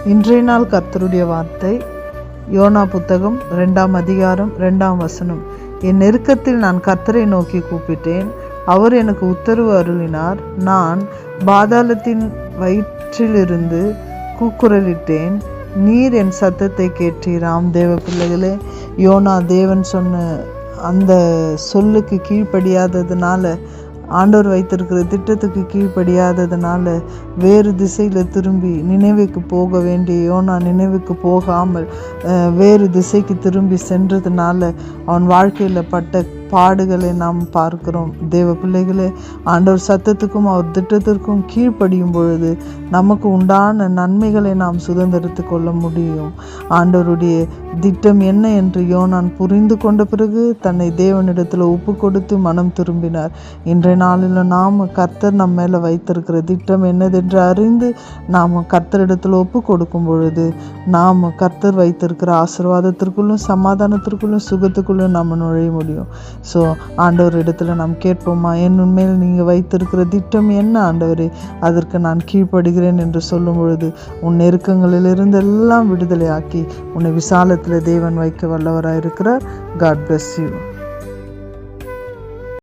இன்றைய நாள் கர்த்தருடைய வார்த்தை யோனா புத்தகம் 2ஆம் அதிகாரம் 2ஆம் வசனம். என் நெருக்கத்தில் நான் கர்த்தரை நோக்கி கூப்பிட்டேன், அவர் எனக்கு உத்தரவு அருளினார். நான் பாதாளத்தின் வயிற்றிலிருந்து கூக்குரலிட்டேன், நீர் என் சத்தத்தை கேட்டீராம். தேவ பிள்ளைகளே, யோனா தேவன் சொன்ன அந்த சொல்லுக்கு கீழ்ப்படியாததுனால, ஆண்டவர் வைத்திருக்கிற திட்டத்துக்கு கீழ்ப்படியாததுனால வேறு திசையில் திரும்பி நினைவுக்கு போக வேண்டிய யோனா நினைவுக்கு போகாமல் வேறு திசைக்கு திரும்பி சென்றதுனால அவன் வாழ்க்கையில் பட்ட பாடுகளை நாம் பார்க்கிறோம். தேவ பிள்ளைகளே, ஆண்டவர் சத்தத்துக்கும் அவர் திட்டத்திற்கும் கீழ்ப்படியும் பொழுது நமக்கு உண்டான நன்மைகளை நாம் சுதந்திரத்து கொள்ள முடியும். ஆண்டவருடைய திட்டம் என்ன என்று யோனான் புரிந்து கொண்ட பிறகு தன்னை தேவனிடத்தில் ஒப்பு கொடுத்து மனம் திரும்பினார். இன்றைய நாளில் நாம் கர்த்தர் நம்ம மேலே வைத்திருக்கிற திட்டம் என்னதென்று அறிந்து நாம் கர்த்தரிடத்தில் ஒப்பு கொடுக்கும் பொழுது நாம் கர்த்தர் வைத்திருக்கிற ஆசீர்வாதத்திற்குள்ளும் சமாதானத்திற்குள்ளும் சுகத்துக்குள்ளும் நம்ம நுழைய முடியும். ஸோ ஆண்டவர் இடத்துல நாம் கேட்போமா, என் உண்மையில் நீங்கள் வைத்திருக்கிற திட்டம் என்ன ஆண்டவரே, அதற்கு நான் கீழ்ப்படுகிறேன் என்று சொல்லும் பொழுது உன் நெருக்கங்களிலிருந்து எல்லாம் விடுதலை ஆக்கி உன்னை விசாலத்தில் தேவன் வைக்க வல்லவராயிருக்கிறார். God bless you.